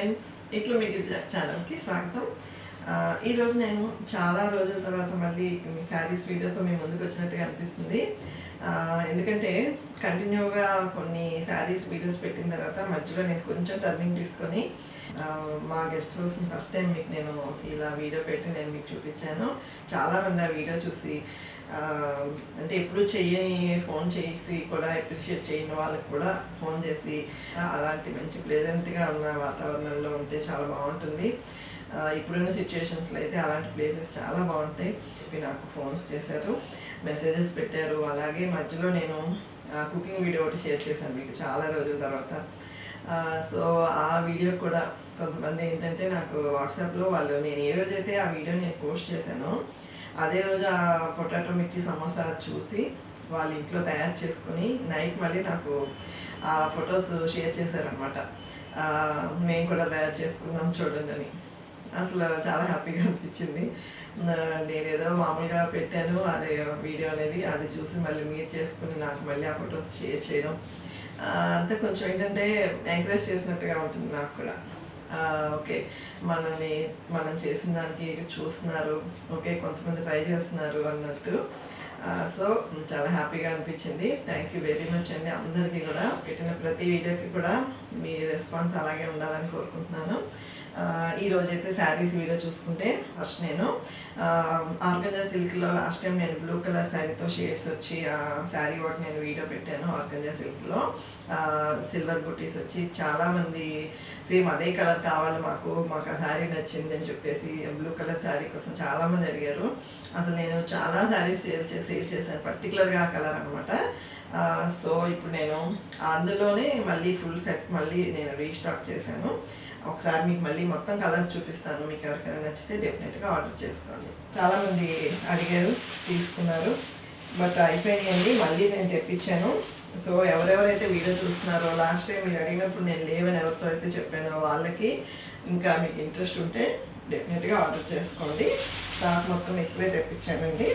Friends, ఇట్లు మీకు ఛానల్కి స్వాగతం. ఈరోజు నేను చాలా రోజుల తర్వాత మళ్ళీ శారీస్ వీడియోతో మీ ముందుకు వచ్చినట్టుగా అనిపిస్తుంది. ఎందుకంటే కంటిన్యూగా కొన్ని శారీస్ వీడియోస్ పెట్టిన తర్వాత మధ్యలో నేను కొంచెం టర్నింగ్ తీసుకొని మా గెస్ట్ హౌస్ని ఫస్ట్ టైం మీకు నేను ఇలా వీడియో పెట్టి నేను మీకు చూపించాను. చాలామంది ఆ వీడియో చూసి అంటే ఎప్పుడు చెయ్యని ఫోన్ చేసి కూడా అప్రిషియేట్ చేయని వాళ్ళకి కూడా ఫోన్ చేసి అలాంటి మంచి ప్లెజెంట్గా ఉన్న వాతావరణంలో ఉంటే చాలా బాగుంటుంది. ఇప్పుడున్న సిచ్యువేషన్స్లో అయితే అలాంటి ప్లేసెస్ చాలా బాగుంటాయి చెప్పి నాకు ఫోన్స్ చేశారు, మెసేజెస్ పెట్టారు. అలాగే మధ్యలో నేను కుకింగ్ వీడియో ఒకటి షేర్ చేశాను మీకు చాలా రోజుల తర్వాత. సో ఆ వీడియో కూడా కొంతమంది ఏంటంటే నాకు వాట్సాప్లో వాళ్ళు నేను ఏ రోజైతే ఆ వీడియో నేను పోస్ట్ చేశానో అదే రోజు ఆ పొటాటో మిర్చి సమోసా చూసి వాళ్ళ ఇంట్లో తయారు చేసుకుని నైట్ మళ్ళీ నాకు ఆ ఫొటోస్ షేర్ చేశారనమాట. మేము కూడా తయారు చేసుకున్నాం చూడండి అని. అసలు చాలా హ్యాపీగా అనిపించింది. నేనేదో మామూలుగా పెట్టాను అదే వీడియో అనేది, అది చూసి మళ్ళీ మీరు చేసుకుని నాకు మళ్ళీ ఆ ఫొటోస్ షేర్ చేయడం అంతా కొంచెం ఏంటంటే ఎంకరేజ్ చేసినట్టుగా ఉంటుంది నాకు కూడా. ఓకే, మనం చేసిన దానికి చూస్తున్నారు, ఓకే కొంతమంది ట్రై చేస్తున్నారు అన్నట్టు. సో చాలా హ్యాపీగా అనిపించింది. థ్యాంక్ యూ వెరీ మచ్ అండి అందరికీ కూడా. పెట్టిన ప్రతి వీడియోకి కూడా మీ రెస్పాన్స్ అలాగే ఉండాలని కోరుకుంటున్నాను. ఈరోజైతే శారీస్ వీడియో చూసుకుంటే ఫస్ట్ నేను ఆర్గంజా సిల్క్లో లాస్ట్ టైం నేను బ్లూ కలర్ శారీతో షేడ్స్ వచ్చి ఆ శారీ ఒకటి నేను వీడియో పెట్టాను. ఆర్గంజా సిల్క్లో సిల్వర్ బుటీస్ వచ్చి చాలామంది సేమ్ అదే కలర్ కావాలి మాకు ఆ శారీ నచ్చింది అని చెప్పేసి బ్లూ కలర్ శారీ కోసం చాలామంది అడిగారు. అసలు నేను చాలా శారీస్ సేల్ చేశాను, పర్టికులర్గా ఆ కలర్ అనమాట. సో ఇప్పుడు నేను అందులోనే మళ్ళీ ఫుల్ సెట్ మళ్ళీ నేను రీస్టాక్ చేశాను. ఒకసారి మీకు మళ్ళీ మొత్తం కలర్స్ చూపిస్తాను, మీకు ఎవరికైనా నచ్చితే డెఫినెట్గా ఆర్డర్ చేసుకోండి. చాలామంది అడిగారు, తీసుకున్నారు, బట్ అయిపోయినాయండి. మళ్ళీ నేను తెప్పించాను. సో ఎవరెవరైతే వీడియో చూస్తున్నారో లాస్ట్ టైం మీరు అడిగినప్పుడు నేను లేవని ఎవరితో అయితే చెప్పానో వాళ్ళకి ఇంకా మీకు ఇంట్రెస్ట్ ఉంటే డెఫినెట్గా ఆర్డర్ చేసుకోండి. స్టాక్ మొత్తం ఎక్కువే తెప్పించానండి.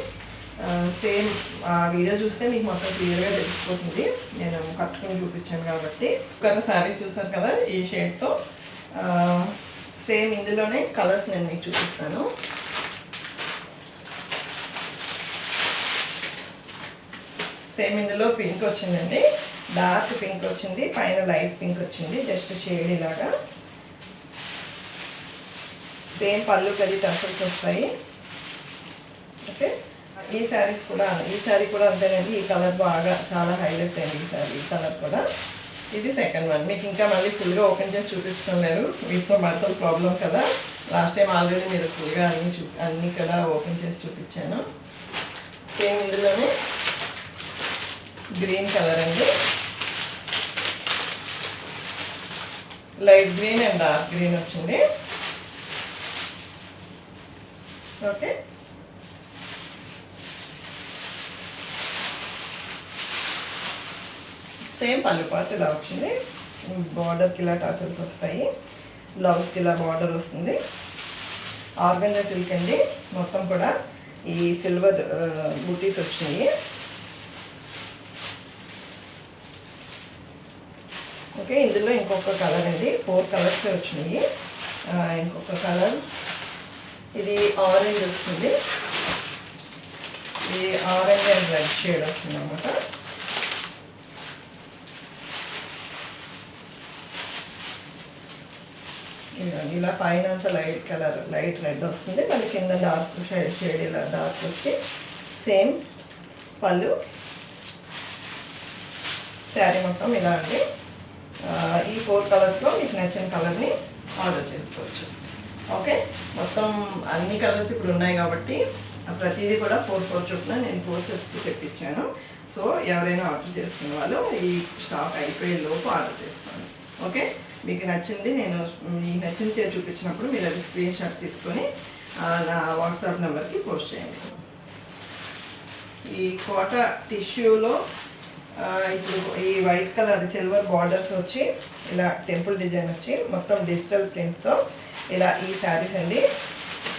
సేమ్ ఆ వీడియో చూస్తే మీకు మొత్తం క్లియర్గా తెలిసిపోతుంది, నేను కట్టుకుని చూపించాను కాబట్టి. ఒక శారీ చూసారు కదా ఈ షేడ్తో, సేమ్ ఇందులోనే కలర్స్ నేను మీకు చూపిస్తాను. సేమ్ ఇందులో పింక్ వచ్చిందండి, డార్క్ పింక్ వచ్చింది, పైన లైట్ పింక్ వచ్చింది, జస్ట్ షేడ్ ఇలాగా. సేమ్ పళ్ళు కది టసల్స్ వస్తాయి. ఓకే, ఈ శారీస్ కూడా ఈ శారీ కూడా అంతేనండి. ఈ కలర్ బాగా చాలా హైలైట్ అయింది ఈ శారీ, ఈ కలర్ కూడా. ఇది సెకండ్ వన్. మీకు ఇంకా మళ్ళీ ఫుల్గా ఓపెన్ చేసి చూపించడం లేదు, వీటితో మడతలు ప్రాబ్లం కదా. లాస్ట్ టైం ఆల్రెడీ మీరు ఫుల్గా అన్నీ కూడా ఓపెన్ చేసి చూపించాను. సేమ్ ఇందులోనే గ్రీన్ కలర్ అండి, light green and dark green వచ్చింది. ఓకే, సేమ్ పళ్ళు పార్ట్ ఇలా వచ్చింది. బార్డర్కి ఇలా టాసల్స్ వస్తాయి, బ్లౌజ్కి ఇలా బార్డర్ వస్తుంది. ఆర్గంజా సిల్క్ అండి, మొత్తం కూడా ఈ సిల్వర్ బూటీస్ వచ్చినాయి. ఓకే, ఇందులో ఇంకొక కలర్ అండి, 4 కలర్స్ వచ్చినాయి. ఇంకొక కలర్ ఇది ఆరెంజ్ వస్తుంది, ఇది ఆరెంజ్ అండ్ రెడ్ షేడ్ వస్తుంది అన్నమాట. ఇలా పైన అంతా లైట్ కలర్ లైట్ రెడ్ వస్తుంది, మళ్ళీ కింద డార్క్ షేడ్ ఇలా డార్క్ వచ్చి సేమ్ పళ్ళు. శారీ మొత్తం ఇలా అండి. ఈ 4 కలర్స్లో మీకు నచ్చిన కలర్ని ఆర్డర్ చేసుకోవచ్చు. ఓకే, మొత్తం అన్ని కలర్స్ ఇప్పుడు ఉన్నాయి కాబట్టి ప్రతిదీ కూడా 4 చొప్పున నేను 4 సెట్స్ తెప్పించాను. సో ఎవరైనా ఆర్డర్ చేసుకున్న వాళ్ళు ఈ స్టాక్ అయిపోయే లోపు ఆర్డర్ చేసుకోండి. ఓకే, మీకు నచ్చింది నేను మీకు నచ్చిన చీర చూపించినప్పుడు మీరు అది స్క్రీన్ షాట్ తీసుకొని నా వాట్సాప్ నెంబర్కి పోస్ట్ చేయండి. ఈ కోట టిష్యూలో ఇప్పుడు ఈ వైట్ కలర్ సిల్వర్ బార్డర్స్ వచ్చి ఇలా టెంపుల్ డిజైన్ వచ్చి మొత్తం డిజిటల్ ప్రింట్తో ఇలా ఈ శారీస్ అండి.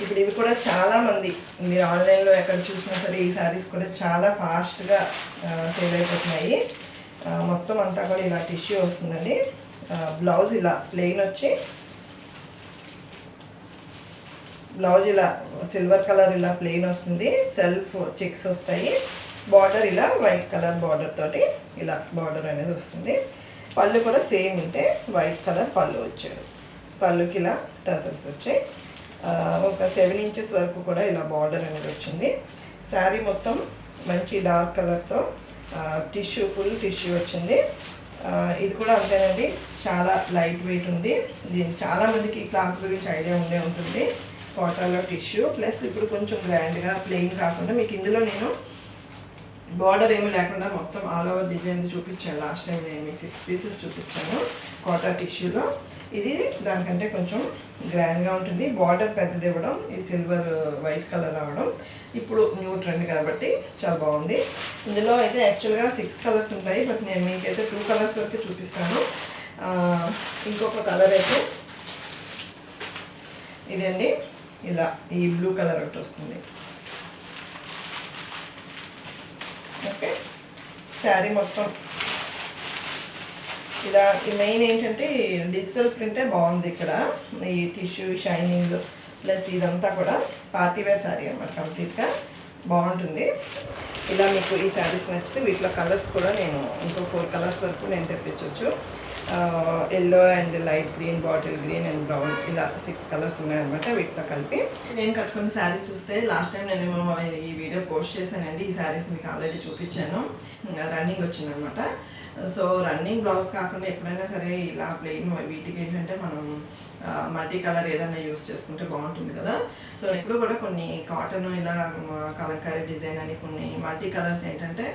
ఇప్పుడు ఇవి కూడా చాలామంది మీరు ఆన్లైన్లో ఎక్కడ చూసినా సరే ఈ శారీస్ కూడా చాలా ఫాస్ట్గా సేల్ అయిపోతున్నాయి. మొత్తం అంతా కూడా ఇలా టిష్యూ వస్తుందండి. బ్లౌజ్ ఇలా ప్లెయిన్ వచ్చి బ్లౌజ్ ఇలా సిల్వర్ కలర్ ఇలా ప్లెయిన్ వస్తుంది, సెల్ఫ్ చెక్స్ వస్తాయి, బార్డర్ ఇలా వైట్ కలర్ బార్డర్ తోటి ఇలా బార్డర్ అనేది వస్తుంది. పళ్ళు కూడా సేమ్ ఉంటే వైట్ కలర్ పళ్ళు వచ్చాడు, పళ్ళుకి ఇలా టసల్స్ వచ్చాయి. ఒక 7 ఇంచెస్ వరకు కూడా ఇలా బార్డర్ అనేది వచ్చింది. శారీ మొత్తం మంచి డార్క్ కలర్తో టిష్యూ, ఫుల్ టిష్యూ వచ్చింది. ఇది కూడా అంతేనండి, చాలా లైట్ వెయిట్ ఉంది. దీని చాలామందికి క్లాత్ గురించి ఐడియా ఉండే ఉంటుంది. కాటన్లో టిష్యూ ప్లస్ ఇప్పుడు కొంచెం గ్రాండ్గా ప్లెయిన్ కాకుండా మీకు ఇందులో నేను బార్డర్ ఏమీ లేకుండా మొత్తం ఆల్ ఓవర్ డిజైన్ చూపించాను. లాస్ట్ టైం నేను మీకు 6 పీసెస్ చూపించాను కాటన్ టిష్యూలో. ఇది దానికంటే కొంచెం గ్రాండ్గా ఉంటుంది. బార్డర్ పెద్దది ఇవ్వడం, ఈ సిల్వర్ వైట్ కలర్ రావడం ఇప్పుడు న్యూ ట్రెండ్ కాబట్టి చాలా బాగుంది. ఇందులో అయితే యాక్చువల్గా 6 కలర్స్ ఉంటాయి, బట్ నేను మీకైతే 2 కలర్స్ వరకు చూపిస్తాను. ఇంకొక కలర్ అయితే ఇదండి, ఇలా ఈ బ్లూ కలర్ ఒకటి వస్తుంది. ఓకే, శారీ మొత్తం ఇలా మెయిన్ ఏంటంటే డిజిటల్ ప్రింటే బాగుంది ఇక్కడ. ఈ టిష్యూ షైనింగ్ ప్లస్ ఇదంతా కూడా పార్టీ వేర్ శారీ అన్నమాట, కంప్లీట్గా బాగుంటుంది. ఇలా మీకు ఈ శారీస్ నచ్చితే వీటిలో కలర్స్ కూడా నేను ఇంకో 4 కలర్స్ వరకు నేను తెప్పించవచ్చు. Yellow and light green, bottle green and brown, ఇలా 6 కలర్స్ ఉన్నాయన్నమాట వీటితో కలిపి. నేను కట్టుకున్న శారీ చూస్తే లాస్ట్ టైం నేను ఈ వీడియో పోస్ట్ చేశానండి. ఈ శారీస్ మీకు ఆల్రెడీ చూపించాను, రన్నింగ్ వచ్చిందనమాట. సో రన్నింగ్ బ్లౌజ్ కాకుండా ఎప్పుడైనా సరే ఇలా ప్లెయిన్ వీటికి ఏంటంటే మనం మల్టీ కలర్ ఏదైనా యూస్ చేసుకుంటే బాగుంటుంది కదా. సో ఇప్పుడు కూడా కొన్ని కాటన్ ఇలా కలంకారీ డిజైన్ అని కొన్ని మల్టీ కలర్స్ ఏంటంటే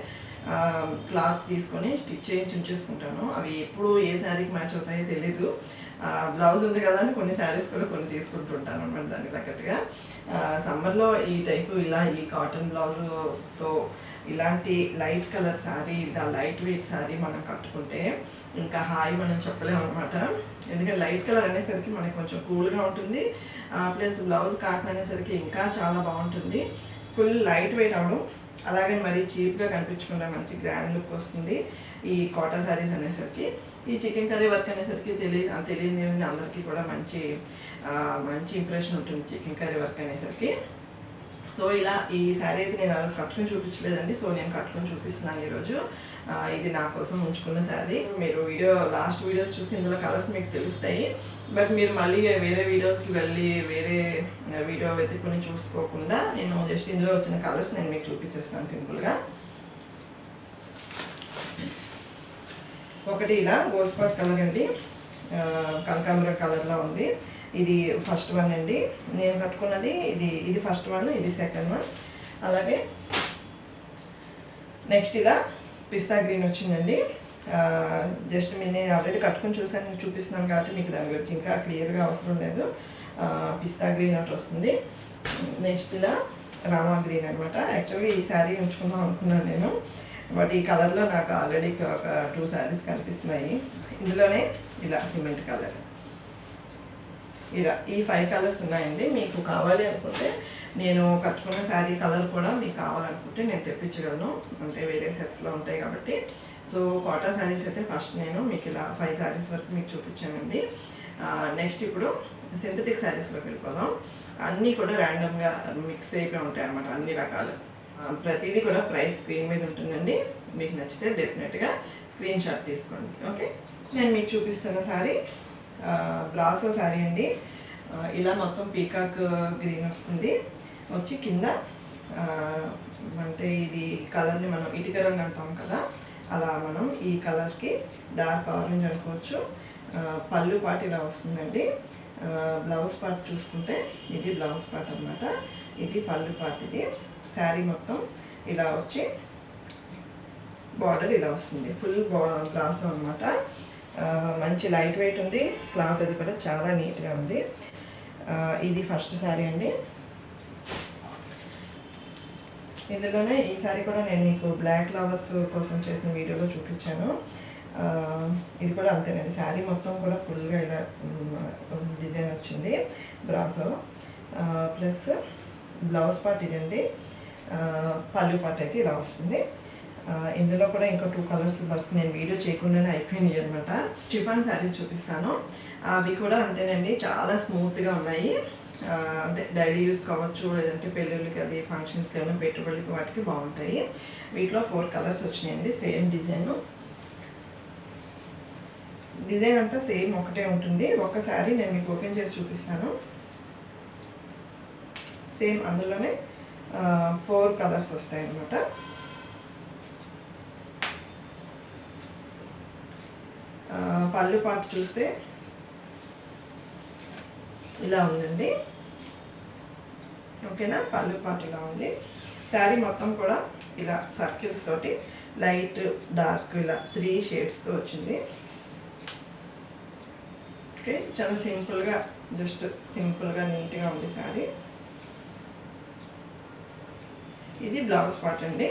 క్లాత్ తీసుకొని స్టిచ్ చేయించి ఉంచేసుకుంటాను. అవి ఎప్పుడు ఏ శారీకి మ్యాచ్ అవుతాయో తెలీదు. బ్లౌజ్ ఉంది కదా అని కొన్ని శారీస్ కూడా కొన్ని తీసుకుంటుంటాను అనమాట దానికి తగ్గట్టుగా. సమ్మర్లో ఈ టైపు ఇలా ఈ కాటన్ బ్లౌజ్తో ఇలాంటి లైట్ కలర్ శారీ, ఇలా లైట్ వెయిట్ శారీ మనం కట్టుకుంటే ఇంకా హాయి మనం చెప్పలేము అనమాట. ఎందుకంటే లైట్ కలర్ అనేసరికి మనకి కొంచెం కూల్గా ఉంటుంది, ప్లస్ బ్లౌజ్ కాటన్ అనేసరికి ఇంకా చాలా బాగుంటుంది. ఫుల్ లైట్ వెయిట్ అవడం, అలాగే మరి చీప్గా కనిపించకుండా మంచి గ్రాండ్ లుక్ వస్తుంది ఈ కాటన్ శారీస్ అనేసరికి. ఈ చికెన్ కర్రీ వర్క్ అనేసరికి తెలియని అందరికీ కూడా మంచి ఇంప్రెషన్ ఉంటుంది చికెన్ కర్రీ వర్క్ అనేసరికి. సో ఇలా ఈ శారీ అయితే నేను ఆ రోజు కట్టుకుని చూపించలేదండి, సో నేను కట్టుకుని చూపిస్తున్నాను ఈరోజు. ఇది నా కోసం ఉంచుకున్న శారీ. మీరు లాస్ట్ వీడియోస్ చూసి ఇందులో కలర్స్ మీకు తెలుస్తాయి, బట్ మీరు మళ్ళీ వేరే వీడియోకి వెళ్ళి వేరే వీడియో వెతుక్కుని చూసుకోకుండా నేను జస్ట్ ఇందులో వచ్చిన కలర్స్ నేను మీకు చూపించేస్తాను సింపుల్గా. ఒకటి ఇలా గోల్డ్ స్పాట్ కలర్ అండి, కనకాంబరం కలర్లో ఉంది. ఇది ఫస్ట్ వన్ అండి, నేను కట్టుకున్నది ఇది ఫస్ట్ వన్, ఇది సెకండ్ వన్. అలాగే నెక్స్ట్ ఇలా పిస్తా గ్రీన్ వచ్చిందండి. జస్ట్ నేను ఆల్రెడీ కట్టుకుని చూపిస్తున్నాను కాబట్టి మీకు దాని గురించి ఇంకా క్లియర్గా అవసరం లేదు. పిస్తా గ్రీన్ ఒకటి వస్తుంది. నెక్స్ట్ ఇలా రామా గ్రీన్ అనమాట. యాక్చువల్గా ఈ శారీ ఉంచుకుందాం అనుకున్నాను నేను, బట్ ఈ కలర్లో నాకు ఆల్రెడీ ఒక 2 శారీస్ కనిపిస్తున్నాయి. ఇందులోనే ఇలా సిమెంట్ కలర్, ఇలా ఈ 5 కలర్స్ ఉన్నాయండి. మీకు కావాలి అనుకుంటే నేను కట్టుకున్న శారీ కలర్ కూడా మీకు కావాలనుకుంటే నేను తెప్పించగలను, అంటే వేరే సెట్స్లో ఉంటాయి కాబట్టి. సో కాటన్ శారీస్ అయితే ఫస్ట్ నేను మీకు ఇలా 5 శారీస్ వరకు మీకు చూపించానండి. నెక్స్ట్ ఇప్పుడు సింథటిక్ శారీస్లోకి వెళ్ళిపోదాం. అన్నీ కూడా ర్యాండమ్గా మిక్స్ అయిపోయి ఉంటాయి అన్నమాట, అన్ని రకాలు. ప్రతిదీ కూడా ప్రైస్ స్క్రీన్ మీద ఉంటుందండి, మీకు నచ్చితే డెఫినెట్గా స్క్రీన్ షాట్ తీసుకోండి. ఓకే, నేను మీకు చూపిస్తున్న శారీ బ్రాసో శారీ అండి. ఇలా మొత్తం పీకాక్ గ్రీన్ వస్తుంది, వచ్చి కింద అంటే ఇది కలర్ని మనం ఇటుక రంగు అంటాం కదా, అలా మనం ఈ కలర్కి డార్క్ ఆరెంజ్ అనుకోవచ్చు. పళ్ళు పార్ట్ ఇలా వస్తుందండి. బ్లౌజ్ పార్ట్ చూసుకుంటే ఇది బ్లౌజ్ పార్ట్ అనమాట, ఇది పళ్ళు పార్ట్. ఇది శారీ మొత్తం ఇలా వచ్చి బార్డర్ ఇలా వస్తుంది, ఫుల్ బ్రాసో అనమాట. మంచి లైట్ వెయిట్ ఉంది, క్లాత్ అది కూడా చాలా నీట్గా ఉంది. ఇది ఫస్ట్ శారీ అండి. ఇందులోనే ఈ శారీ కూడా నేను మీకు బ్లాక్ ఫ్లవర్స్ కోసం చేసిన వీడియోలో చూపించాను. ఇది కూడా అంతేనండి, శారీ మొత్తం కూడా ఫుల్గా ఇలా డిజైన్ వచ్చింది బ్రాసో, ప్లస్ బ్లౌజ్ పార్ట్ ఇదండి. పళ్ళు పార్ట్ అయితే ఇలా వస్తుంది. ఇందులో కూడా ఇంకో 2 కలర్స్ వర్క్ నేను వీడియో చేయకుండానే అయిపోయినాయి అనమాట. షిఫాన్ శారీస్ చూపిస్తాను. అవి కూడా అంతేనండి, చాలా స్మూత్గా ఉన్నాయి. అంటే డైలీ యూస్ కావచ్చు, లేదంటే పెళ్ళిళ్ళకి అది ఫంక్షన్స్కి ఏమైనా పెట్టుబడికి వాటికి బాగుంటాయి. వీటిలో 4 కలర్స్ వచ్చినాయండి. సేమ్ డిజైన్ అంతా సేమ్ ఒకటే ఉంటుంది. ఒక్కసారి నేను మీకు ఓపెన్ చేసి చూపిస్తాను. సేమ్ అందులోనే 4 కలర్స్ వస్తాయి అన్నమాట. పళ్ళు పాటు చూస్తే ఇలా ఉందండి. ఓకేనా, పళ్ళు పాటు ఇలా ఉంది. శారీ మొత్తం కూడా ఇలా సర్కిల్స్ తోటి లైట్ డార్క్ ఇలా 3 షేడ్స్తో వచ్చింది. ఓకే, చాలా సింపుల్గా, జస్ట్ సింపుల్గా నీట్గా ఉంది శారీ. ఇది బ్లౌజ్ పార్ట్ అండి.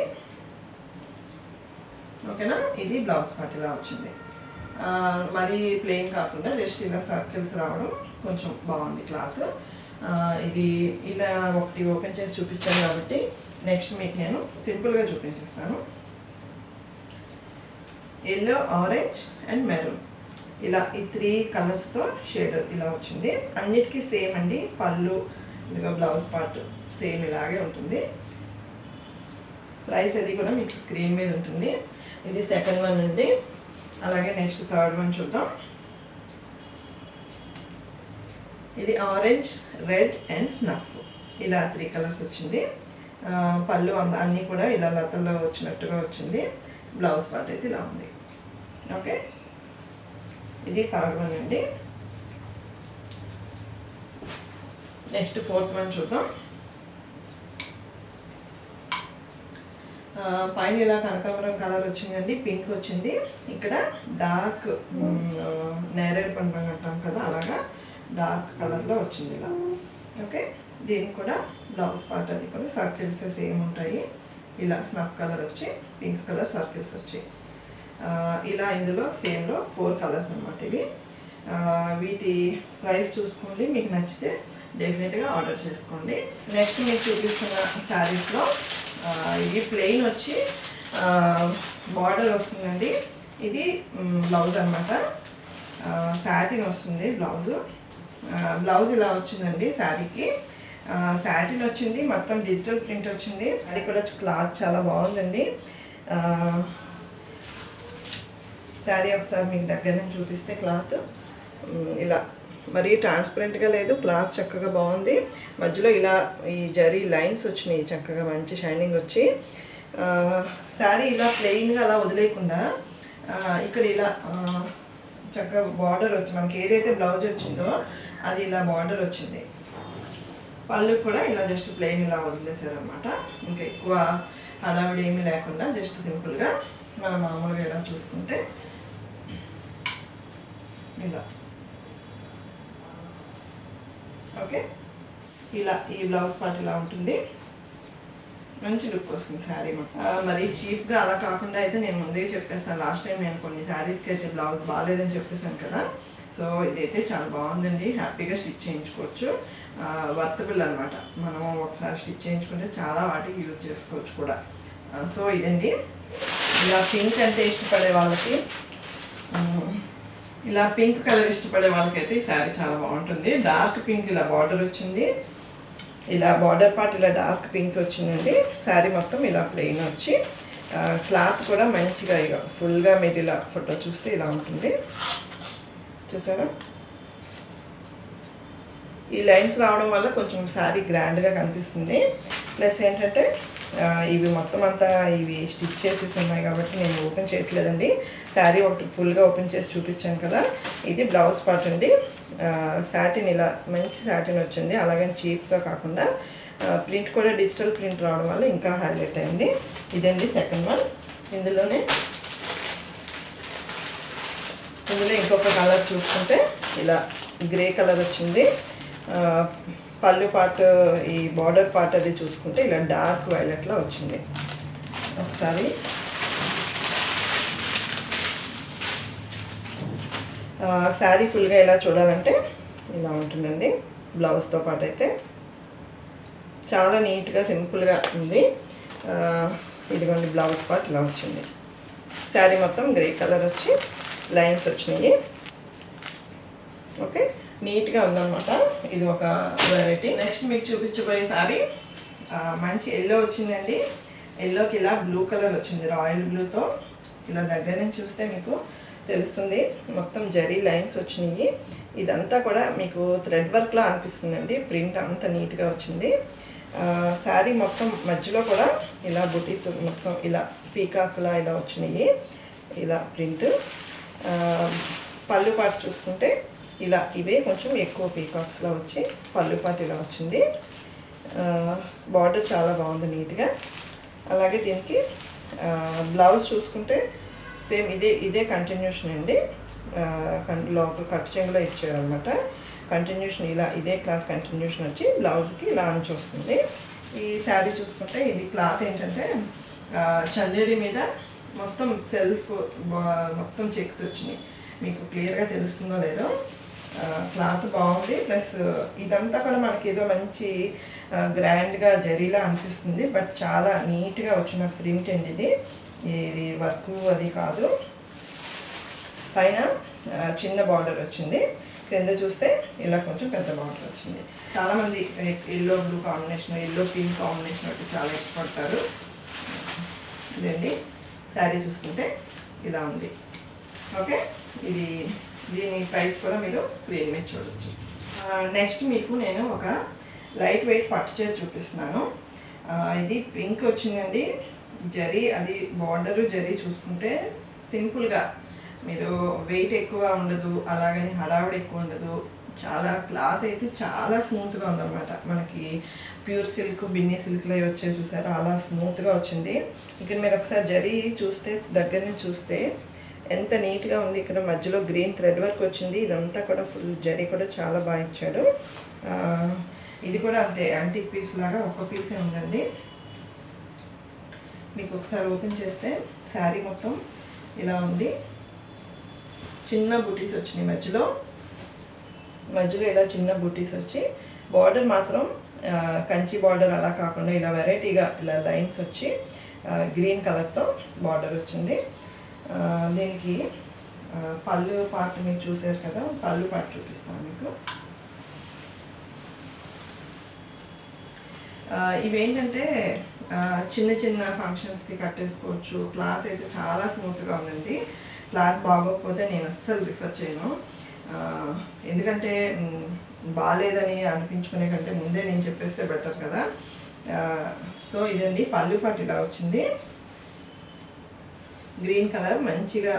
ఓకేనా, ఇది బ్లౌజ్ పార్ట్ ఇలా వచ్చింది. మరి ప్లెయిన్ కాకుండా జస్ట్ ఇలా సర్కిల్స్ రావడం కొంచెం బాగుంది క్లాత్. ఇది ఇలా ఒకటి ఓపెన్ చేసి చూపించాను కాబట్టి నెక్స్ట్ మీకు నేను సింపుల్గా చూపించేస్తాను. ఎల్లో, ఆరెంజ్ అండ్ మెరూన్ ఇలా ఈ 3 కలర్స్తో షేడ్ ఇలా వచ్చింది. అన్నిటికీ సేమ్ అండి. పళ్ళు ఇదిగో బ్లౌజ్ పార్ట్ సేమ్ ఇలాగే ఉంటుంది. ప్రైస్ అది కూడా మీకు స్క్రీన్ మీద ఉంటుంది. ఇది సెకండ్ వన్ అండి. అలాగే నెక్స్ట్ థర్డ్ వన్ చూద్దాం. ఇది ఆరెంజ్, రెడ్ అండ్ స్నఫ్ ఇలా 3 కలర్స్ వచ్చింది. పళ్ళు అన్నీ కూడా ఇలా లతల్లో వచ్చినట్టుగా వచ్చింది. బ్లౌజ్ పార్ట్ అయితే ఇలా ఉంది. ఓకే, ఇది థర్డ్ వన్ అండి. నెక్స్ట్ ఫోర్త్ వన్ చూద్దాం. పైన ఇలా కనకాంబరం కలర్ వచ్చిందండి, పింక్ వచ్చింది. ఇక్కడ డార్క్ నేరేడు పండు అంటాం కదా, అలాగా డార్క్ కలర్లో వచ్చింది ఇలా. ఓకే, దీనికి కూడా బ్లౌజ్ పార్ట్ అది కూడా సర్కిల్స్ సేమ్ ఉంటాయి. ఇలా స్నఫ్ కలర్ వచ్చి పింక్ కలర్ సర్కిల్స్ వచ్చి ఇలా ఇందులో సేమ్లో 4 కలర్స్ అన్నమాట ఇవి. వీటి ప్రైస్ చూసుకోండి, మీకు నచ్చితే డెఫినెట్గా ఆర్డర్ చేసుకోండి. నెక్స్ట్ మీకు చూపిస్తున్న శారీస్లో ఇది ప్లెయిన్ వచ్చి బార్డర్ వస్తుందండి. ఇది బ్లౌజ్ అనమాట. సాటిన్ వస్తుంది బ్లౌజ్ ఇలా వచ్చిందండి శారీకి. సాటిన్ వచ్చింది, మొత్తం డిజిటల్ ప్రింట్ వచ్చింది. అది కూడా క్లాత్ చాలా బాగుందండి. శారీ ఒకసారి మీకు దగ్గర నుంచి చూపిస్తే క్లాత్ ఇలా మరి ట్రాన్స్పరెంట్గా లేదు, క్లాత్ చక్కగా బాగుంది. మధ్యలో ఇలా ఈ జరీ లైన్స్ వచ్చినాయి, చక్కగా మంచి షైనింగ్ వచ్చి. శారీ ఇలా ప్లెయిన్గా అలా వదిలేయకుండా ఇక్కడ ఇలా చక్కగా బార్డర్ వచ్చి మనకి ఏదైతే బ్లౌజ్ వచ్చిందో అది ఇలా బార్డర్ వచ్చింది. పళ్ళు కూడా ఇలా జస్ట్ ప్లెయిన్ ఇలా వదిలేసారు అనమాట. ఇంకా ఎక్కువ హడావిడి ఏమీ లేకుండా జస్ట్ సింపుల్గా మనం మామూలుగా ఇలా చూసుకుంటే ఇలా. ఓకే, ఇలా ఈ బ్లౌజ్ పార్ట్ ఇలా ఉంటుంది. మంచి లుక్ వస్తుంది శారీ. మరి చీప్గా అలా కాకుండా అయితే నేను ముందే చెప్పేస్తాను. లాస్ట్ టైం నేను కొన్ని శారీస్కి అయితే బ్లౌజ్ బాగాలేదని చెప్పేసాను కదా. సో ఇదైతే చాలా బాగుందండి, హ్యాపీగా స్టిచ్ చేయించుకోవచ్చు. వర్తబుల్ అనమాట. మనం ఒకసారి స్టిచ్ చేయించుకుంటే చాలా వాటికి యూజ్ చేసుకోవచ్చు కూడా. సో ఇదండి. ఇలా పింక్ అంటే ఇష్టపడే వాళ్ళకి, ఇలా పింక్ కలర్ ఇష్టపడే వాళ్ళకైతే ఈ శారీ చాలా బాగుంటుంది. డార్క్ పింక్ ఇలా బార్డర్ వచ్చింది. ఇలా బార్డర్ పార్ట్ ఇలా డార్క్ పింక్ వచ్చిందండి. శారీ మొత్తం ఇలా ప్లెయిన్ వచ్చి క్లాత్ కూడా మంచిగా ఇక ఫుల్గా మీరు ఇలా ఫోటో చూస్తే ఇలా ఉంటుంది. చూసారా, ఈ లైన్స్ రావడం వల్ల కొంచెం శారీ గ్రాండ్గా కనిపిస్తుంది. ప్లస్ ఏంటంటే ఇవి మొత్తం అంతా ఇవి స్టిచ్ చేసేసి ఉన్నాయి కాబట్టి నేను ఓపెన్ చేయట్లేదండి. శారీ ఒకటి ఫుల్గా ఓపెన్ చేసి చూపించాను కదా. ఇది బ్లౌజ్ పార్ట్ అండి. సాటిన్ ఇలా మంచి సాటిన్ వచ్చింది, అలాగని చీప్గా కాకుండా. ప్రింట్ కూడా డిజిటల్ ప్రింట్ రావడం వల్ల ఇంకా హైలైట్ అయింది. ఇదండి సెకండ్ వన్. ఇందులో ఇంకొక కలర్ చూసుకుంటే ఇలా గ్రే కలర్ వచ్చింది. పళ్ళు పార్ట్ ఈ బార్డర్ పార్ట్ అది చూసుకుంటే ఇలా డార్క్ వైలెట్లో వచ్చింది. ఒకసారి శారీ ఫుల్గా ఇలా చూడాలంటే ఇలా ఉంటుందండి. బ్లౌజ్తో పాటు అయితే చాలా నీట్గా సింపుల్గా ఉంది. ఇదిగోండి బ్లౌజ్ పార్ట్ ఇలా వచ్చింది. శారీ మొత్తం గ్రే కలర్ వచ్చి లైన్స్ వచ్చినాయి. ఓకే, నీట్గా ఉందన్నమాట. ఇది ఒక వెరైటీ. నెక్స్ట్ మీకు చూపించబోయే సారీ మంచి ఎల్లో వచ్చిందండి. ఎల్లోకి ఇలా బ్లూ కలర్ వచ్చింది, రాయల్ బ్లూతో. ఇలా దగ్గర నుంచి చూస్తే మీకు తెలుస్తుంది, మొత్తం జరీ లైన్స్ వచ్చినాయి. ఇదంతా కూడా మీకు థ్రెడ్ వర్క్లా అనిపిస్తుందండి. ప్రింట్ అంత నీట్గా వచ్చింది. శారీ మొత్తం మధ్యలో కూడా ఇలా బుటీస్ మొత్తం ఇలా పీకాక్లా ఇలా వచ్చినాయి, ఇలా ప్రింట్. పళ్ళు పాటు చూసుకుంటే ఇలా ఇవే కొంచెం ఎక్కువ పీకాక్స్లో వచ్చి పళ్ళు పాటు ఇలా వచ్చింది. బార్డర్ చాలా బాగుంది నీట్గా. అలాగే దీనికి బ్లౌజ్ చూసుకుంటే సేమ్ ఇదే కంటిన్యూషన్ అండి. లోపల కట్ చెంగులో ఇచ్చారనమాట. కంటిన్యూషన్ ఇలా ఇదే క్లాత్ కంటిన్యూషన్ వచ్చి బ్లౌజ్కి ఇలా అంచు వస్తుంది. ఈ శారీ చూసుకుంటే ఇది క్లాత్ ఏంటంటే చందేరి మీద మొత్తం సెల్ఫ్ మొత్తం చెక్స్ వచ్చినాయి. మీకు క్లియర్గా తెలుస్తుందో లేదో. క్లాత్ బాగుంది. ప్లస్ ఇదంతా కూడా మనకి ఏదో మంచి గ్రాండ్గా జరీలా అనిపిస్తుంది, బట్ చాలా నీట్గా వచ్చిన ప్రింట్ అండి ఇది. ఇది వర్క్ అది కాదు. పైన చిన్న బార్డర్ వచ్చింది, కింద చూస్తే ఇలా కొంచెం పెద్ద బార్డర్ వచ్చింది. చాలామంది yellow blue combination, yellow pink combination ఒకటి చాలా ఇష్టపడతారు. ఇదండి శారీ చూసుకుంటే ఇలా ఉంది. ఓకే, దీని ప్రైస్ కూడా మీరు స్క్రీన్ మీద చూడవచ్చు. నెక్స్ట్ మీకు నేను ఒక లైట్ వెయిట్ పట్టు చీర చూపిస్తున్నాను. ఇది పింక్ వచ్చిందండి. జరీ అది బార్డరు జరీ చూసుకుంటే సింపుల్గా, మీరు వెయిట్ ఎక్కువ ఉండదు, అలాగని హడావుడి ఎక్కువ ఉండదు. చాలా క్లాత్ అయితే చాలా స్మూత్గా ఉందన్నమాట. మనకి ప్యూర్ సిల్క్, బిన్నీ సిల్క్లో వచ్చే చూసారా, అలా స్మూత్గా వచ్చింది. ఇక్కడ మీరు ఒకసారి జరీ చూస్తే, దగ్గర నుంచి చూస్తే ఎంత నీట్గా ఉంది. ఇక్కడ మధ్యలో గ్రీన్ థ్రెడ్ వర్క్ వచ్చింది. ఇదంతా కూడా ఫుల్ జరీ కూడా చాలా బాగా ఇచ్చాడు. ఇది కూడా అంతే, యాంటిక్ పీస్ లాగా ఒక్క పీసే ఉందండి. మీకు ఒకసారి ఓపెన్ చేస్తే శారీ మొత్తం ఇలా ఉంది. చిన్న బుటీస్ వచ్చినాయి మధ్యలో ఇలా చిన్న బుటీస్ వచ్చి, బార్డర్ మాత్రం కంచి బార్డర్ అలా కాకుండా ఇలా వెరైటీగా ఇలా లైన్స్ వచ్చి గ్రీన్ కలర్తో బార్డర్ వచ్చింది. దీనికి పళ్ళు పార్ట్ మీరు చూసారు కదా, పళ్ళు పార్ట్ చూపిస్తాను మీకు. ఇవేంటంటే చిన్న చిన్న ఫంక్షన్స్కి కట్టేసుకోవచ్చు. క్లాత్ అయితే చాలా స్మూత్గా ఉందండి. క్లాత్ బాగోకపోతే నేను అస్సలు రిఫర్ చేయను. ఎందుకంటే బాగాలేదని అనిపించుకునే కంటే ముందే నేను చెప్పేస్తే బెటర్ కదా. సో ఇదండి పళ్ళు పాటు ఇలా వచ్చింది. గ్రీన్ కలర్ మంచిగా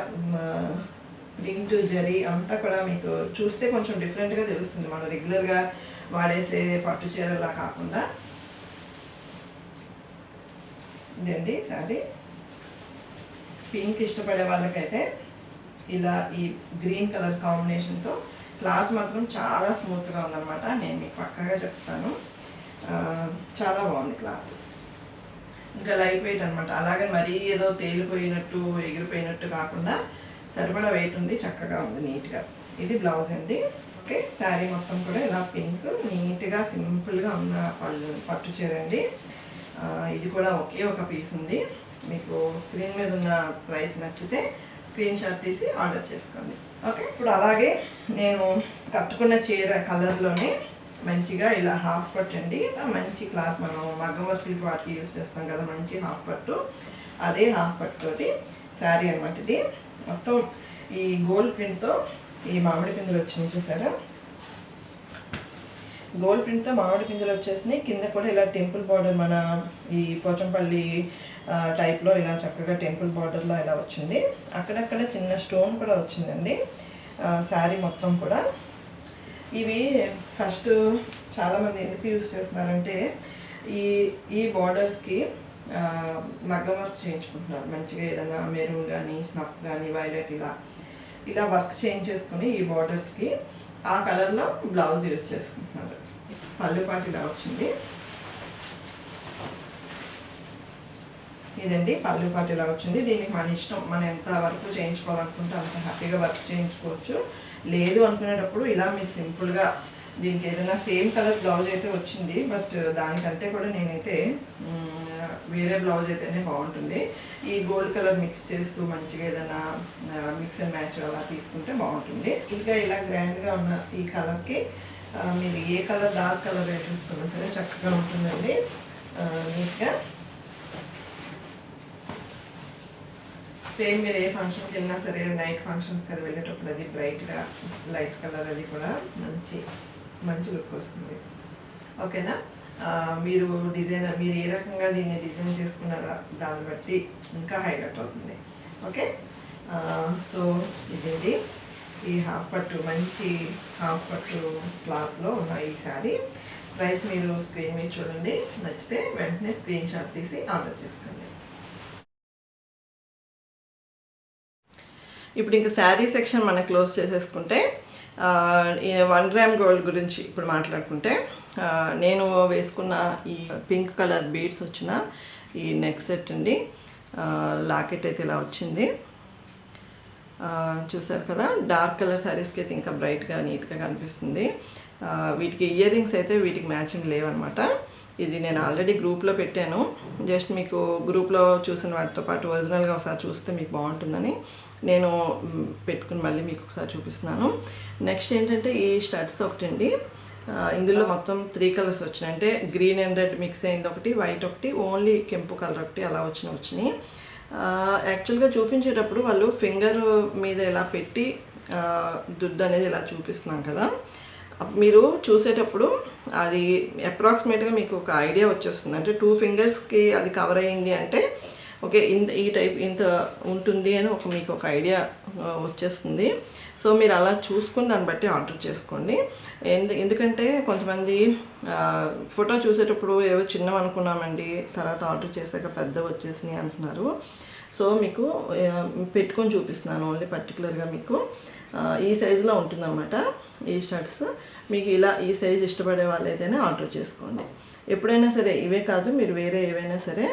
ప్రింట్ జరీ అంతా కూడా మీకు చూస్తే కొంచెం డిఫరెంట్గా తెలుస్తుంది, మనం రెగ్యులర్గా వాడేసే పట్టు చీరలా కాకుండా. ఇదండి శారీ. పింక్ ఇష్టపడే వాళ్ళకైతే ఇలా ఈ గ్రీన్ కలర్ కాంబినేషన్తో క్లాత్ మాత్రం చాలా స్మూత్గా ఉందన్నమాట. నేను మీకు పక్కాగా చెప్తాను, చాలా బాగుంది క్లాత్. ఇంకా లైట్ వెయిట్ అనమాట. అలాగే మరీ ఏదో తేలిపోయినట్టు ఎగిరిపోయినట్టు కాకుండా సరిపడా వెయిట్ ఉంది, చక్కగా ఉంది, నీట్గా. ఇది బ్లౌజ్ అండి. ఓకే, శారీ మొత్తం కూడా ఇలా పింక్ నీట్గా సింపుల్గా ఉన్న పట్టు చీర అండి. ఇది కూడా ఒకే ఒక పీస్ ఉంది. మీకు స్క్రీన్ మీద ఉన్న ప్రైస్ నచ్చితే స్క్రీన్ షాట్ తీసి ఆర్డర్ చేసుకోండి. ఓకే, ఇప్పుడు అలాగే నేను కట్టుకున్న చీర కలర్లోనే మంచిగా ఇలా హాఫ్ పట్టు అండి. మంచి క్లాత్, మనం మగ్గం వర్క్లకి వాటికి యూజ్ చేస్తాం కదా, మంచి హాఫ్ పట్టు. అదే హాఫ్ పట్టుతోటి శారీ అనమాట. ఇది మొత్తం ఈ గోల్డ్ ప్రింట్తో ఈ మామిడి పిందులు వచ్చినాయి చూసారా. గోల్డ్ ప్రింట్తో మామిడి పిందులు వచ్చేసినాయి. కింద కూడా ఇలా టెంపుల్ బార్డర్, మన ఈ పోచంపల్లి టైప్లో ఇలా చక్కగా టెంపుల్ బార్డర్లో ఇలా వచ్చింది. అక్కడక్కడ చిన్న స్టోన్ కూడా వచ్చిందండి శారీ మొత్తం కూడా. ఇవి ఫస్ట్ చాలామంది ఎందుకు యూజ్ చేస్తున్నారంటే ఈ బార్డర్స్కి మగ్గం వర్క్ చేయించుకుంటున్నారు. మంచిగా ఏదైనా మెరూన్ కానీ, స్నఫ్ కానీ, వైలెట్ ఇలా వర్క్ చేయించేసుకుని ఈ బార్డర్స్కి ఆ కలర్లో బ్లౌజ్ యూజ్ చేసుకుంటున్నారు. పళ్ళు పాటు ఇలా వచ్చింది. ఇదండి పళ్ళు పాటు ఇలా వచ్చింది. దీనికి మన ఇష్టం, మనం ఎంత వర్క్ చేయించుకోవాలనుకుంటే అంత హ్యాపీగా వర్క్ చేయించుకోవచ్చు. లేదు అనుకునేటప్పుడు ఇలా మీరు సింపుల్గా దీనికి ఏదైనా సేమ్ కలర్ బ్లౌజ్ అయితే వచ్చింది, బట్ దానికంటే కూడా నేనైతే వేరే బ్లౌజ్ అయితేనే బాగుంటుంది. ఈ గోల్డ్ కలర్ మిక్స్ చేస్తూ మంచిగా ఏదైనా మిక్స్ అండ్ మ్యాచ్ అలా తీసుకుంటే బాగుంటుంది. ఇంకా ఇలా గ్రాండ్గా ఉన్న ఈ కలర్కి మీరు ఏ కలర్ డార్క్ కలర్ వేసేసుకున్నా సరే చక్కగా ఉంటుందండి, నీట్గా. సేమ్ మీరు ఏ ఫంక్షన్కి వెళ్ళినా సరే, నైట్ ఫంక్షన్స్కి అది వెళ్ళేటప్పుడు అది బ్రైట్గా లైట్ కలర్ అది కూడా మంచి లుక్ వస్తుంది. ఓకేనా? మీరు డిజైనర్, మీరు ఏ రకంగా దీన్ని డిజైన్ చేసుకున్నారా దాన్ని బట్టి ఇంకా హైలైట్ అవుతుంది. ఓకే, సో ఇదేంటి ఈ హాఫ్ పట్టు, మంచి హాఫ్ పట్టు క్లాత్లో ఉన్న ఈ శారీ ప్రైస్ మీరు స్క్రీన్ మీద చూడండి. నచ్చితే వెంటనే స్క్రీన్ షాట్ తీసి ఆర్డర్ చేసుకోండి. ఇప్పుడు ఇంకా శారీ సెక్షన్ మనం క్లోజ్ చేసేసుకుంటే 1 గ్రామ్ గోల్డ్ గురించి ఇప్పుడు మాట్లాడుకుంటే, నేను వేసుకున్న ఈ పింక్ కలర్ బీడ్స్ వచ్చిన ఈ నెక్ సెట్ అండి. లాకెట్ అయితే ఇలా వచ్చింది, చూసారు కదా. డార్క్ కలర్ శారీస్కి అయితే ఇంకా బ్రైట్గా నీట్గా కనిపిస్తుంది. వీటికి ఇయర్ రింగ్స్ అయితే వీటికి మ్యాచింగ్ లేవన్నమాట. ఇది నేను ఆల్రెడీ గ్రూప్లో పెట్టాను, జస్ట్ మీకు గ్రూప్లో చూసిన వాటితో పాటు ఒరిజినల్గా ఒకసారి చూస్తే మీకు బాగుంటుందని నేను పెట్టుకుని మళ్ళీ మీకు ఒకసారి చూపిస్తున్నాను. నెక్స్ట్ ఏంటంటే ఈ స్టడ్స్ ఒకటి అండి. ఇందులో మొత్తం 3 కలర్స్ వచ్చినాయి, అంటే గ్రీన్ అండ్ రెడ్ మిక్స్ అయింది ఒకటి, వైట్ ఒకటి, ఓన్లీ కెంపు కలర్ ఒకటి, అలా వచ్చినాయి. యాక్చువల్గా చూపించేటప్పుడు వాళ్ళు ఫింగర్ మీద ఇలా పెట్టి దుద్దు అనేది ఇలా చూపిస్తున్నాం కదా, మీరు చూసేటప్పుడు అది అప్రాక్సిమేట్గా మీకు ఒక ఐడియా వచ్చేస్తుంది. అంటే 2 ఫింగర్స్కి అది కవర్ అయ్యింది అంటే ఓకే, ఈ టైప్ ఇంత ఉంటుంది అని మీకు ఒక ఐడియా వచ్చేస్తుంది. సో మీరు అలా చూసుకుని దాన్ని బట్టి ఆర్డర్ చేసుకోండి. ఎందుకంటే కొంతమంది ఫోటో చూసేటప్పుడు ఏవో చిన్నవి అనుకున్నామండి, తర్వాత ఆర్డర్ చేశాక పెద్ద వచ్చేసినాయి అంటున్నారు. సో మీకు పెట్టుకొని చూపిస్తున్నాను, ఓన్లీ పర్టికులర్గా మీకు ఈ సైజులో ఉంటుందన్నమాట ఈ షర్ట్స్. మీకు ఇలా ఈ సైజు ఇష్టపడే వాళ్ళు ఏదైనా ఆర్డర్ చేసుకోండి. ఎప్పుడైనా సరే ఇవే కాదు, మీరు వేరే ఏవైనా సరే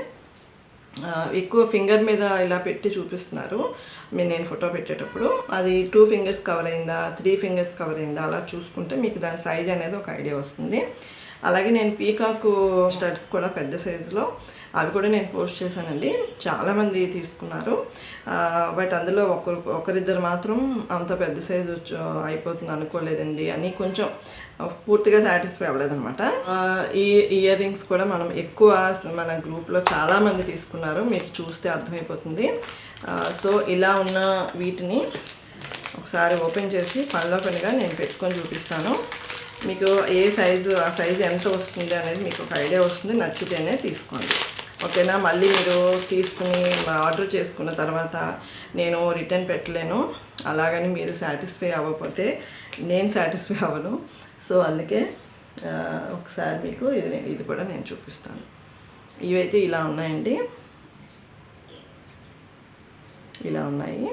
ఎక్కువ ఫింగర్ మీద ఇలా పెట్టి చూపిస్తున్నారు నేను ఫోటో పెట్టేటప్పుడు, అది 2 ఫింగర్స్ కవర్ అయిందా 3 ఫింగర్స్ కవర్ అయిందా అలా చూసుకుంటే మీకు దాని సైజ్ అనేది ఒక ఐడియా వస్తుంది. అలాగే నేను పీకాక్ స్టడ్స్ కూడా పెద్ద సైజులో అవి కూడా నేను పోస్ట్ చేశానండి, చాలామంది తీసుకున్నారు. బట్ అందులో ఒకరిద్దరు మాత్రం అంత పెద్ద సైజు అయిపోతుంది అనుకోలేదండి అని కొంచెం పూర్తిగా సాటిస్ఫై అవ్వలేదన్నమాట. ఈ ఇయర్ రింగ్స్ కూడా మనం ఎక్కువ మన గ్రూప్లో చాలామంది తీసుకున్నారు, మీకు చూస్తే అర్థమైపోతుంది. సో ఇలా ఉన్న వీటిని ఒకసారి ఓపెన్ చేసి పనిగా నేను పెట్టుకొని చూపిస్తాను. మీకు ఏ సైజు, ఆ సైజు ఎంత వస్తుంది అనేది మీకు ఒక ఐడియా వస్తుంది. నచ్చితేనే తీసుకోండి, ఓకేనా? మళ్ళీ మీరు తీసుకుని ఆర్డర్ చేసుకున్న తర్వాత నేను రిటర్న్ పెట్టలేను, అలాగని మీరు సాటిస్ఫై అవ్వకపోతే నేను సాటిస్ఫై అవ్వను. సో అందుకే ఒకసారి మీకు ఇది కూడా నేను చూపిస్తాను. ఇవైతే ఇలా ఉన్నాయండి, ఇలా ఉన్నాయి.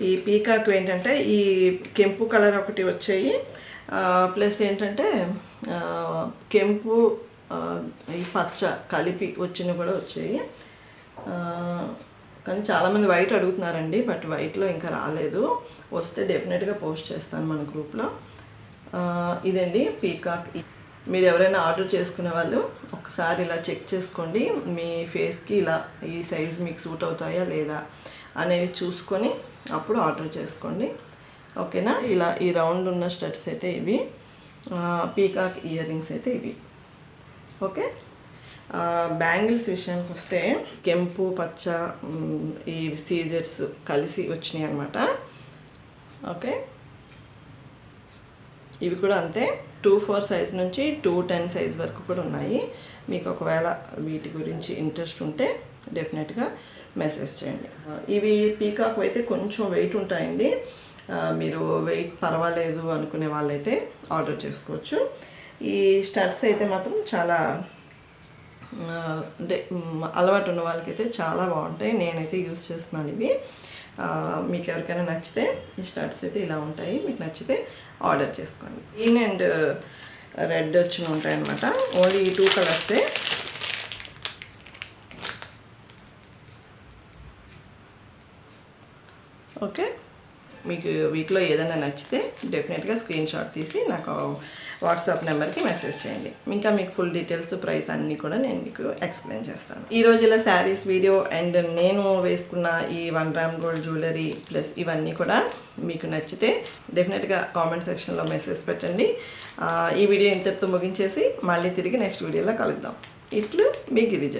ఈ పీకాక్ ఏంటంటే ఈ కెంపు కలర్ ఒకటి వచ్చాయి, ప్లస్ ఏంటంటే కెంపు ఈ పచ్చ కలిపి వచ్చినవి కూడా వచ్చాయి. కానీ చాలామంది వైట్ అడుగుతున్నారండి, బట్ వైట్లో ఇంకా రాలేదు, వస్తే డెఫినెట్గా పోస్ట్ చేస్తాను మన గ్రూప్లో. ఇదండి పీకాక్. మీరు ఎవరైనా ఆర్డర్ చేసుకునే వాళ్ళు ఒకసారి ఇలా చెక్ చేసుకోండి, మీ ఫేస్కి ఇలా ఈ సైజ్ మీకు సూట్ అవుతాయా లేదా అనేవి చూసుకొని అప్పుడు ఆర్డర్ చేసుకోండి, ఓకేనా? ఇలా ఈ రౌండ్ ఉన్న స్టడ్స్ అయితే ఇవి, పీకాక్ ఇయర్ రింగ్స్ అయితే ఇవి, ఓకే. బ్యాంగిల్స్ విషయానికి వస్తే కెంపు పచ్చ ఈ సీజర్స్ కలిసి వచ్చినాయి అన్నమాట, ఓకే. ఇవి కూడా అంతే, 2-4 సైజ్ నుంచి 2-10 సైజ్ వరకు కూడా ఉన్నాయి. మీకు ఒకవేళ వీటి గురించి ఇంట్రెస్ట్ ఉంటే డెఫినెట్గా మెసేజ్ చేయండి. ఇవి పీకాక్ అయితే కొంచెం వెయిట్ ఉంటాయండి, మీరు వెయిట్ పర్వాలేదు అనుకునే వాళ్ళైతే ఆర్డర్ చేసుకోవచ్చు. ఈ స్టడ్స్ అయితే మాత్రం చాలా అంటే అలవాటు ఉన్న వాళ్ళకైతే చాలా బాగుంటాయి, నేనైతే యూజ్ చేస్తున్నాను ఇవి. మీకు ఎవరికైనా నచ్చితే ఈ స్టడ్స్ అయితే ఇలా ఉంటాయి, మీకు నచ్చితే ఆర్డర్ చేసుకోండి. గ్రీన్ అండ్ రెడ్ వచ్చిన ఉంటాయన్నమాట, ఓన్లీ ఈ 2 కలర్సే. ఓకే, మీకు వీటిలో ఏదైనా నచ్చితే డెఫినెట్గా స్క్రీన్ షాట్ తీసి నాకు వాట్సాప్ నెంబర్కి మెసేజ్ చేయండి. ఇంకా మీకు ఫుల్ డీటెయిల్స్, ప్రైస్ అన్నీ కూడా నేను మీకు ఎక్స్ప్లెయిన్ చేస్తాను. ఈ రోజు ఇలా శారీస్ వీడియో అండ్ నేను వేసుకున్న ఈ 1 గ్రామ్ గోల్డ్ జ్యువెలరీ ప్లస్ ఇవన్నీ కూడా మీకు నచ్చితే డెఫినెట్గా కామెంట్ సెక్షన్లో మెసేజ్ పెట్టండి. ఈ వీడియో ఇంతటితో ముగించేసి మళ్ళీ తిరిగి నెక్స్ట్ వీడియోలో కలుద్దాం. ఇట్లు మీ గిరిజ.